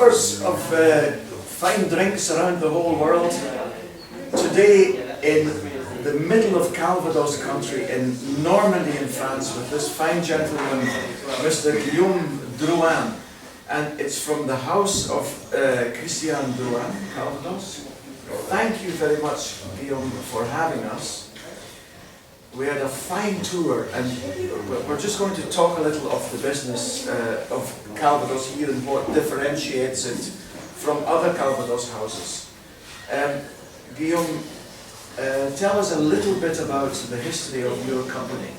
Lovers of fine drinks around the whole world, today in the middle of Calvados country in Normandy in France with this fine gentleman, Mr. Guilliaume Drouin, and it's from the house of Guilliaume Drouin, Calvados. Thank you very much, Guillaume, for having us. We had a fine tour, and we're just going to talk a little of the business of Calvados here and what differentiates it from other Calvados houses. Guillaume, tell us a little bit about the history of your company.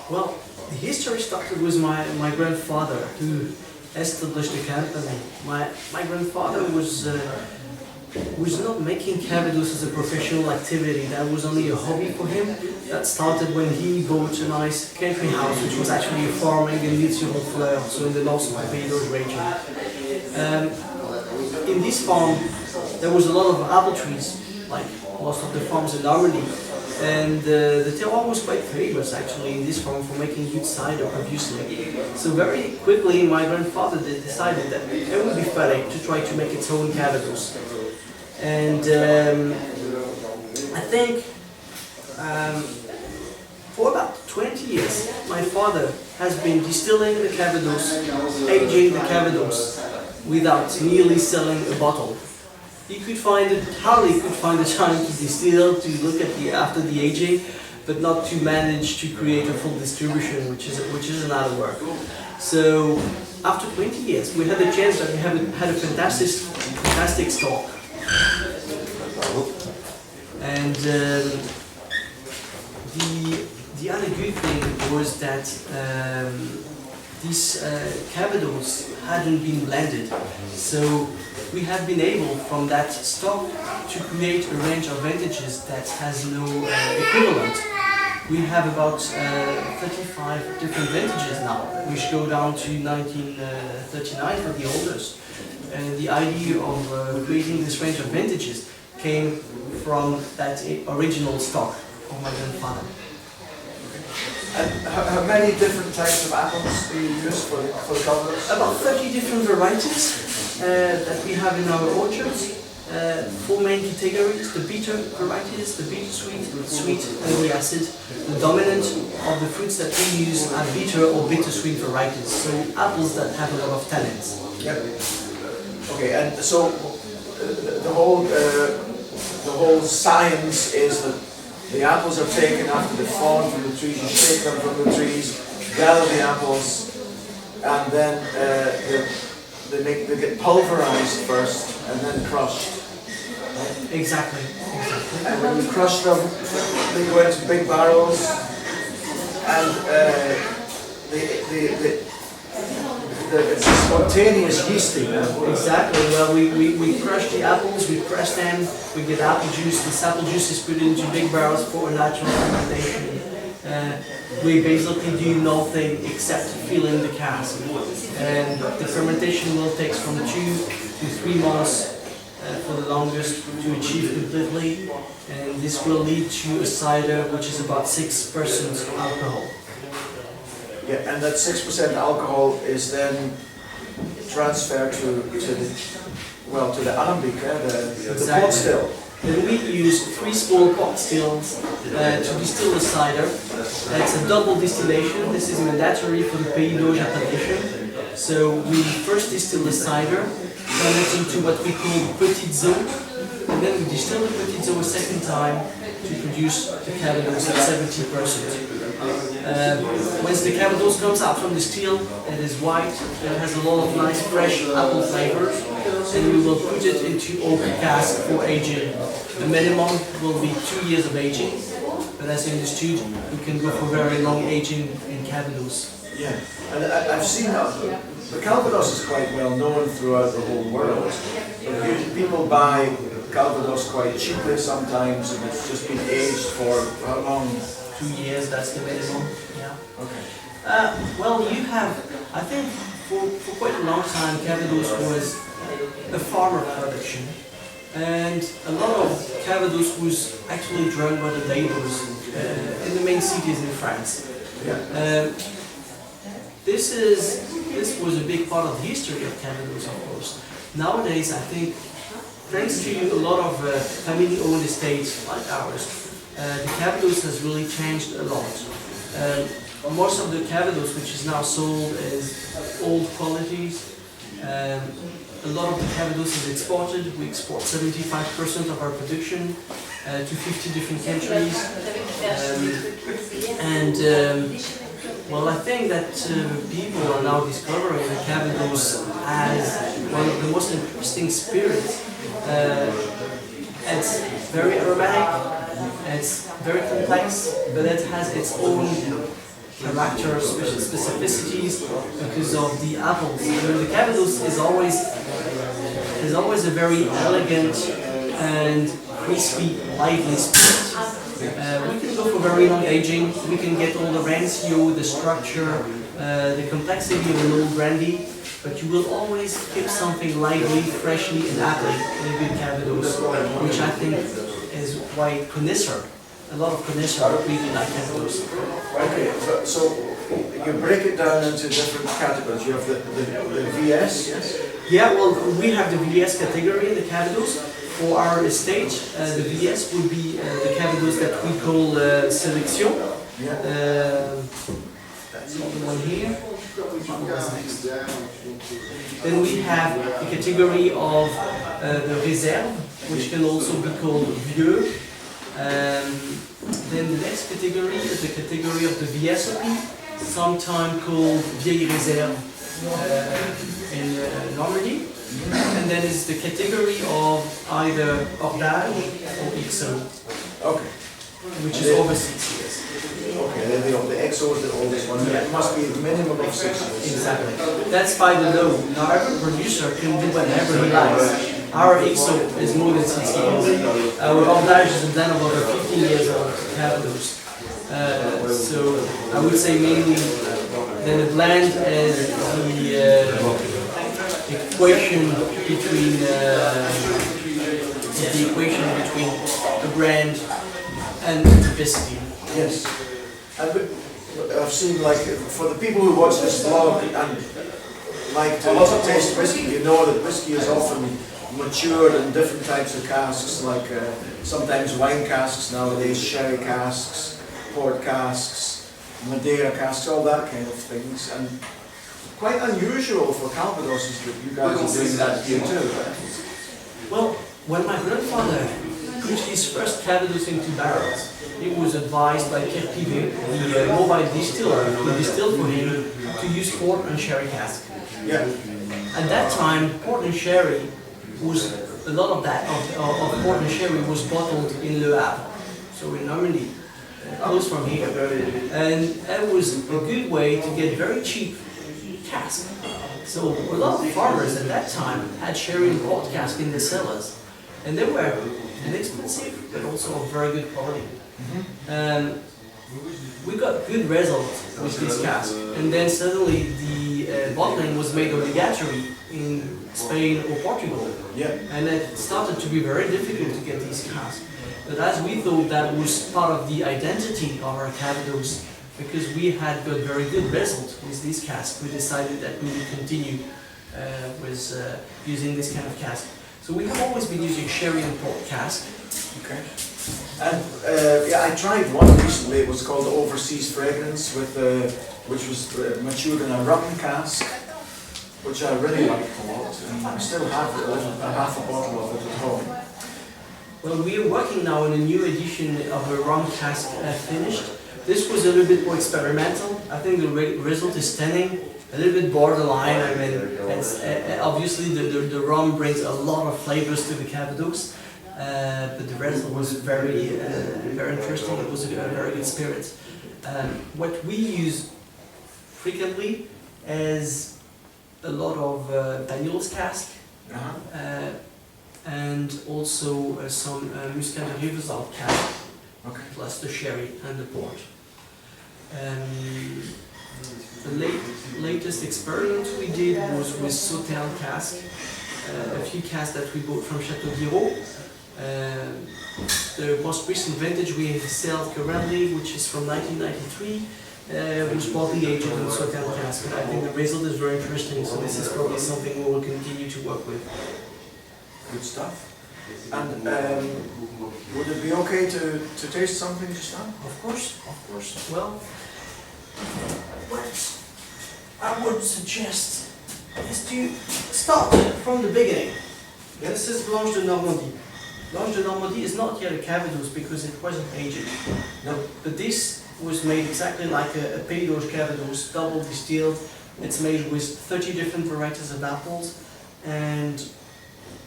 Well, the history started with my grandfather, who established the company. My grandfather was not making Calvados as a professional activity. That was only a hobby for him. That started when he bought a nice country house, which was actually a farming in L'Île-sur-Honfleur, so in the north of the Calvados region. In this farm, there was a lot of apple trees, like most of the farms in Normandy. And the terroir was quite famous actually in this farm for making good cider previously. So very quickly my grandfather decided that it would be funny to try to make its own Calvados. And I think for about 20 years my father has been distilling the Calvados, aging the Calvados without merely selling a bottle. He could hardly could find the time to distill, to look at after the aging, but not to manage to create a full distribution, which is another work. So after 20 years, we had the chance that we had a fantastic stock. And the other good thing was that these Calvados hadn't been blended, so we have been able from that stock to create a range of vintages that has no equivalent. We have about 35 different vintages now, which go down to 1939 for the oldest. And the idea of creating this range of vintages came from that original stock of my grandfather. And how many different types of apples do you use for the Calvados? About 30 different varieties that we have in our orchards. Four main categories: the bitter varieties, the bittersweet, the sweet, and the acid. The dominant of the fruits that we use are bitter or bittersweet varieties, so apples that have a lot of tannins. Yep. Okay, and so the whole science is that the apples are taken after they've fallen from the trees, you shake them from the trees, gather the apples, and then they get pulverized first and then crushed. Exactly. And when you crush them, they go into big barrels, and it's a spontaneous yeasting. Exactly. Well, we crush the apples, we press them, we get apple juice. This apple juice is put into big barrels for a natural fermentation. We basically do nothing except filling the cask, and the fermentation will take from 2 to 3 months for the longest to achieve completely, and this will lead to a cider which is about 6% alcohol. Yeah, and that 6% alcohol is then transferred to the alembic, the pot still. And we use 3 small pot stills to distill the cider. It's a double distillation. This is mandatory for the Pays d'Auge appellation. So we first distill the cider, turn it into what we call petites eaux, and then we distill the petites eaux a second time to produce the Calvados at 70%. Once the Calvados comes out from the still, it is white, it has a lot of nice fresh apple flavors, and we will put it into oak cask for aging. The minimum will be 2 years of aging, but as you understood, we can go for very long aging in Calvados. Yeah, and I've seen the Calvados is quite well known throughout the whole world. People buy Calvados quite cheaply sometimes, and it's just been aged for how long? 2 years, that's the minimum. Yeah. Okay. Well, you have, I think, for quite a long time, Calvados was a farmer production, and a lot of Calvados was actually drunk by the laborers in the main cities in France. Yeah. This is this was a big part of the history of Calvados, of course. Nowadays, I think, thanks to a lot of family-owned estates like ours, the Calvados has really changed a lot. Most of the Calvados which is now sold is old qualities. A lot of the Calvados is exported. We export 75% of our production to 50 different countries. Well, I think that people are now discovering the Calvados as one of the most interesting spirits. It's very aromatic, it's very complex, but it has its own character, specificities because of the apples. The Calvados is always a very elegant and crispy, lively spirit. We can go for very long aging. We can get all the rancio, the structure, the complexity of an old brandy, but you will always keep something lively, freshly, and apple in a good Calvados, which I think is why a lot of connoisseurs really like Calvados. Okay, so you break it down into different categories. You have the VS. Yeah, well, we have the VS category in the Calvados. For our estate, the VS would be the Calvados that we call Sélection. That's the one here. Next. Then we have the category of the Réserve, which can also be called Vieux. Then the next category is the category of the VSOP, sometimes called Vieille Réserve in Normandy. And then it's the category of either Ordage or XO, Okay. which is over 6 years. Okay, then the XO is the oldest one. Yeah. It must be a minimum of 6 years. Exactly. That's by the law. Now every producer can do whatever he likes. Our XO is more than 6 years. Our Ordage is a blend of over 15 years of Calvados. So I would say mainly then the blend is the equation between the brand and typicity. Yes. I've seen, like, for the people who watch this vlog and like to taste whiskey, you know that whiskey is often matured in different types of casks, like sometimes wine casks nowadays, sherry casks, port casks, Madeira casks, all that kind of things. And quite unusual for Calvados is that you guys are doing that here too. Well, when my grandfather put his first Calvados into barrels, he was advised by Pierre Pivet, the mobile distiller who distilled for him, to use port and sherry cask. Yeah. At that time, port and sherry was, a lot of that, of port and sherry was bottled in Le Havre, so in Normandy, close from here. And that was a good way to get very cheap cask. So a lot of farmers at that time had sherry and port cask in their cellars, and they were inexpensive but also of very good quality. We got good results with this cask, and then suddenly the bottling was made obligatory in Spain or Portugal, and it started to be very difficult to get these casks. But as we thought that was part of the identity of our Calvados, because we had got very good results with this cask, we decided that we would continue with using this kind of cask. So we have always been using sherry and port cask. Okay. And yeah, I tried one recently. It was called the Overseas Fragrance, which was matured in a rum cask, which I really liked a lot, and I still have half a bottle of it at home. Well, we are working now on a new edition of a rum cask finished. This was a little bit more experimental. I think the result is stunning, a little bit borderline. I mean, it's, obviously the rum brings a lot of flavors to the Calvados, but the result was very interesting. It was a very good spirit. What we use frequently is a lot of Daniel's cask, and also some Muscat de Rivesaltes cask, plus the sherry and the port. The latest experiment we did was with Sauternes cask, a few casks that we bought from Chateau Giraud. The most recent vintage we sell currently, which is from 1993, which broadly aged in a certain cask. And I think the result is very interesting, so this is probably something we will continue to work with. Good stuff. And would it be okay to taste something just now? Of course, of course. Well, what I would suggest is to start from the beginning. This is Blanche de Normandie. Blanche de Normandie is not yet a Calvados because it wasn't aged. No. But this was made exactly like a Pays d'Auge Calvados, double distilled. It's made with 30 different varieties of apples, and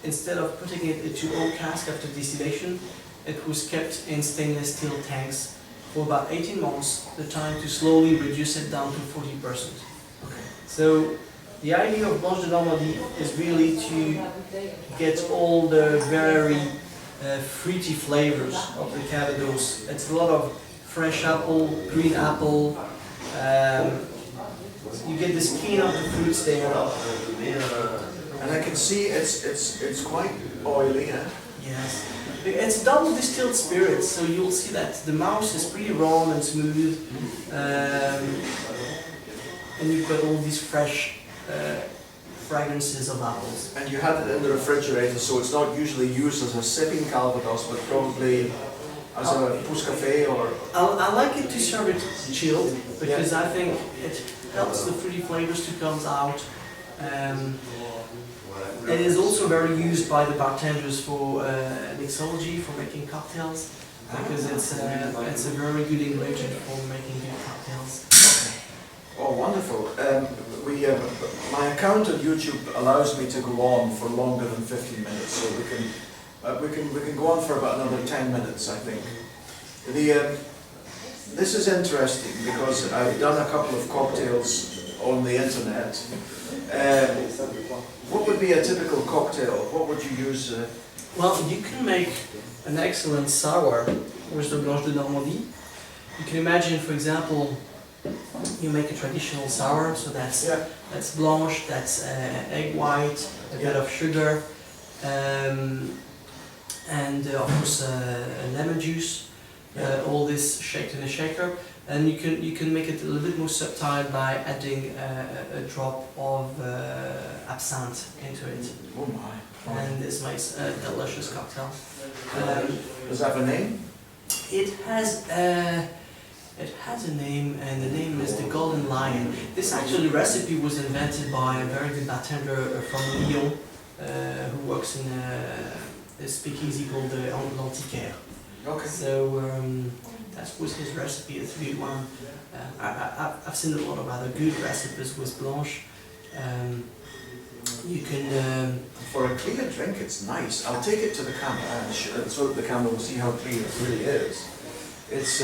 instead of putting it into oak cask after distillation, it was kept in stainless steel tanks for about 18 months, the time to slowly reduce it down to 40%. Okay. So the idea of Blanche de Normandie is really to get all the very fruity flavors of the Calvados. It's a lot of fresh apple, green apple. You get the skin of the fruits there. And I can see it's quite oily, eh? Yes. It's double distilled spirits, so you'll see that the mouth is pretty round and smooth, and you've got all these fresh fragrances of apples. And you had it in the refrigerator, so it's not usually used as a sipping Calvados, but probably as a pousse café or... I like it to serve it chilled, because I think it helps the fruity flavors to come out. It is also very used by the bartenders for mixology, for making cocktails, because it's a very good ingredient for making good cocktails. Oh, wonderful. My account on YouTube allows me to go on for longer than 15 minutes, so we can go on for about another 10 minutes, I think. This is interesting because I've done a couple of cocktails on the internet. What would be a typical cocktail? What would you use? Well, you can make an excellent sour with the Blanche de Normandie. You can imagine, for example, you make a traditional sour, so that's blanche, that's egg white, a bit of sugar, and of course lemon juice. All this shaked in a shaker, and you can make it a little bit more subtle by adding a drop of absinthe into it. Oh my! And this makes a delicious cocktail. Does that have a name? It has a name, and the name is the Golden Lion. This actually recipe was invented by a very good bartender from Lyon, who works in a speakeasy called the L'Antiquaire. Okay. So that was his recipe. It's a good one. I've seen a lot of other good recipes with Blanche. You can... For a clear drink, it's nice. I'll take it to the camera so that the camera will see how clear it really is. It's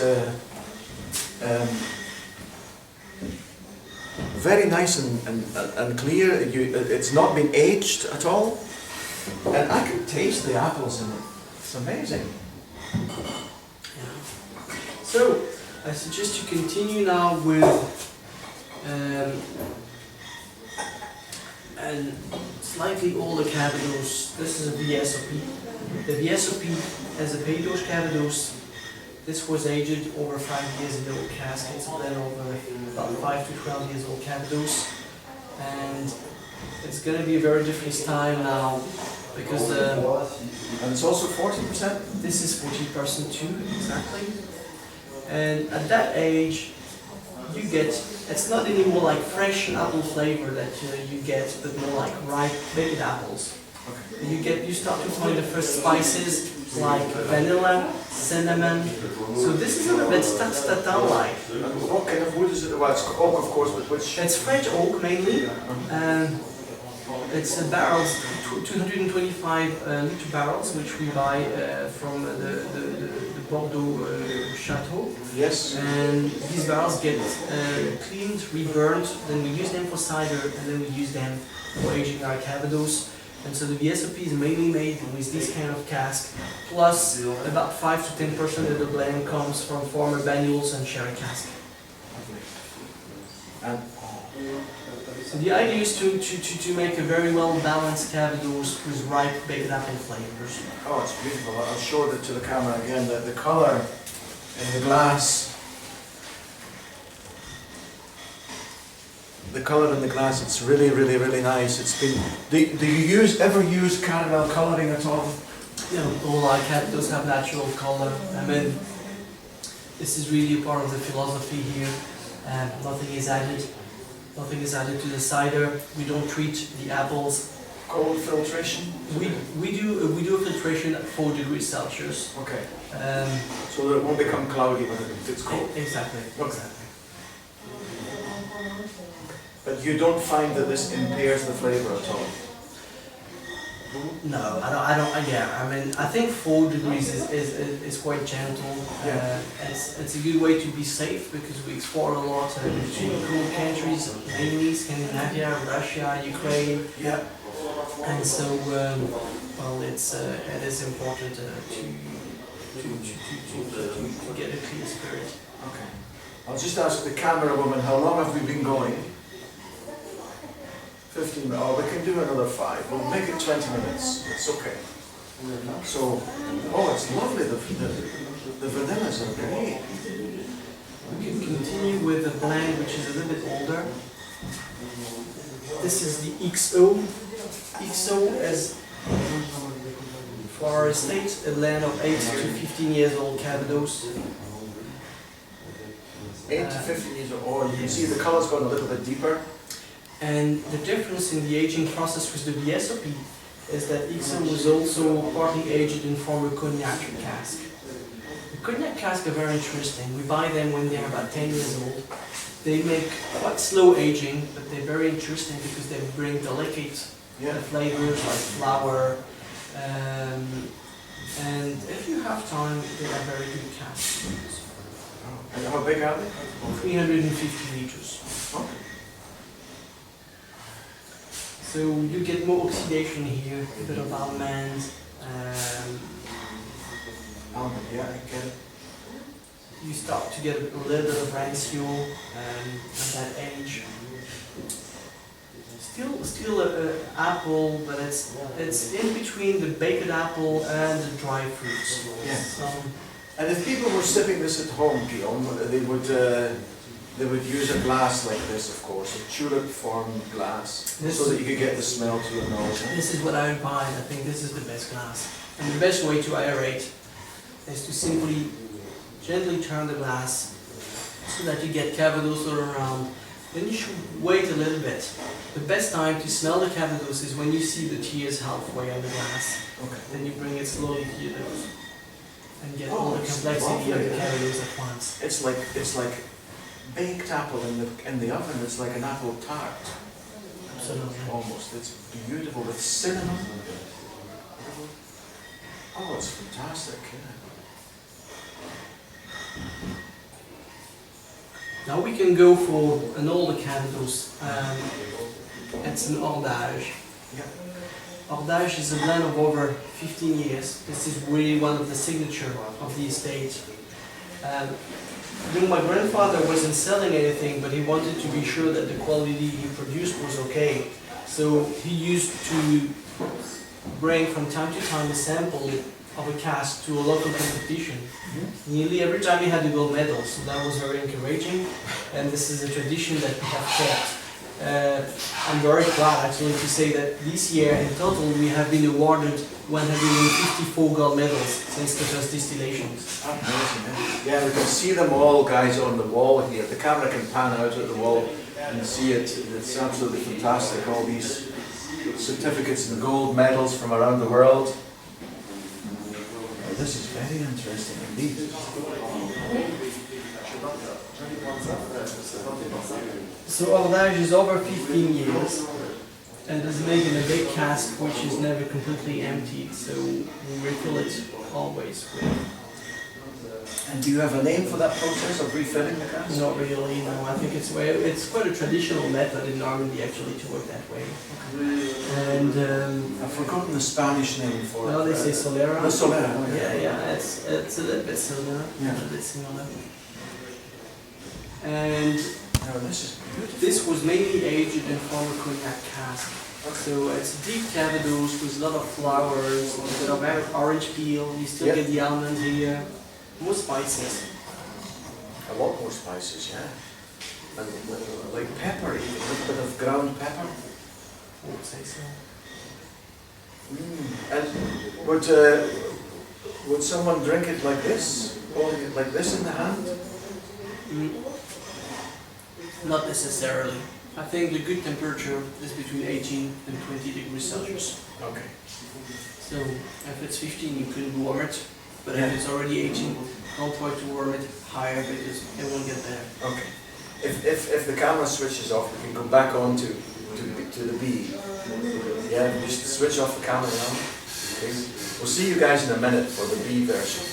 very nice and clear. It's not been aged at all. And I can taste the apples in it. It's amazing. Yeah. So, I suggest you continue now with a slightly older Calvados. This is a VSOP. The VSOP has a Pays d'Auge Calvados. This was aged over 5 years in the old cask. It's a blend of about 5 to 12 years old Calvados. And it's going to be a very different style now, because and it's also 40%? This is 40% too, exactly. And at that age, you get, it's not anymore like fresh apple flavor that you get, but more like ripe baked apples. Okay. You start to find the first spices like vanilla, cinnamon. So this is a little bit tatin-like. What kind of wood is it? Well, it's oak, of course, but which? It's French oak mainly. It's barrels, 225 liter barrels, which we buy from the Bordeaux chateau. Yes. And these barrels get cleaned, reburned, then we use them for cider, and then we use them for aging our Calvados. And so the VSOP is mainly made with this kind of cask, plus about 5 to 10% of the blend comes from former Banyuls and sherry cask. And so the idea is to make a very well balanced Calvados with ripe baked apple flavors. oh, it's beautiful. I'll show it to the camera again. The colour in the glass the colour in the glass, it's really, really, really nice. It's been. Do you ever use caramel colouring at all? You know, all our Calvados have natural color. I mean, this is really a part of the philosophy here. Nothing is added. Nothing is added to the cider. We don't treat the apples. Cold filtration? We do a filtration at 4 degrees Celsius. Okay. Um, So that it won't become cloudy when it's cold. Exactly. Okay. Exactly. But you don't find that this impairs the flavour at all? No, I don't. Yeah, I mean, I think 4 degrees is quite gentle. Yeah. It's a good way to be safe because we export a lot to cool countries, mainly Scandinavia, Russia, Ukraine. Yeah. And so, well, it is important to get a clean spirit. Okay. I'll just ask the camera woman, how long have we been going? 15 minutes. Oh, we can do another 5. We'll make it 20 minutes. It's okay. So, oh, it's lovely. The vanillas are great. We can continue with a blend which is a little bit older. This is the XO. XO is, for our estate, a blend of 8 to 15 years old Calvados. 8 to 15 years old. Oh, you can see the colour's gone a little bit deeper. And the difference in the aging process with the VSOP is that XO was also partly aged in former cognac cask. The cognac casks are very interesting. We buy them when they're about 10 years old. They make quite slow aging, but they're very interesting because they bring delicate flavors like flower. And if you have time, they are very good casks. And how big are they? 350 liters. Okay. So you get more oxidation here, a bit of almond. Almond, yeah, I get it. You start to get a little bit of rancio at that age. Still a apple, but it's in between the baked apple and the dry fruits. Yeah. And if people were sipping this at home, Guilliaume, they would use a glass like this, of course, a tulip-formed glass, so that you could get the smell to your nose. This is what I would buy. I think this is the best glass. And the best way to aerate is to simply gently turn the glass so that you get Calvados all around. Then you should wait a little bit. The best time to smell the Calvados is when you see the tears halfway on the glass. Okay. Then you bring it slowly to your nose and get all the complexity of the Calvados at once. It's like baked apple in the oven. It's like an apple tart. Absolutely. Almost. It's beautiful with cinnamon. Oh, it's fantastic. Yeah. Now we can go for an older Calvados. It's an Ordage. Yeah. Ordage is a blend of over 15 years. This is really one of the signature of the estate. My grandfather wasn't selling anything, but he wanted to be sure that the quality he produced was okay. So he used to bring from time to time a sample of a cask to a local competition. Nearly every time he had a gold medal, so that was very encouraging, and this is a tradition that we have kept. I'm very proud actually to say that this year in total we have been awarded 154 gold medals since the first distillations. Amazing, yeah, we can see them all, guys, on the wall here. The camera can pan out at the wall and see it. It's absolutely fantastic, all these certificates and gold medals from around the world. This is very interesting indeed. So Ordage is over 15 years and is made in a big cask which is never completely emptied, so we refill it always with. And do you have a name for that process of refilling the cask? Not really, no. I think it's quite a traditional method in Normandy actually to work that way. And I've forgotten the Spanish name for it. No, they say Solera. The Solera. Oh, yeah. Yeah, it's a little bit similar. Yeah. A little bit similar. And no, this is beautiful. this was mainly aged in former cognac cask. Okay. So it's deep Calvados with a lot of flowers, a bit of orange peel. You still get the almonds here. More spices. A lot more spices, yeah. And like pepper, even a little bit of ground pepper. I would say so. And would someone drink it like this? Holding it like this in the hand? Not necessarily. I think the good temperature is between 18 and 20 degrees Celsius. Okay. So if it's 15, you can warm it, but Yeah. if it's already 18, don't try to warm it higher because it won't get better. Okay. If the camera switches off, we can go back on to the bee. Yeah, just switch off the camera now. Okay. We'll see you guys in a minute for the bee version.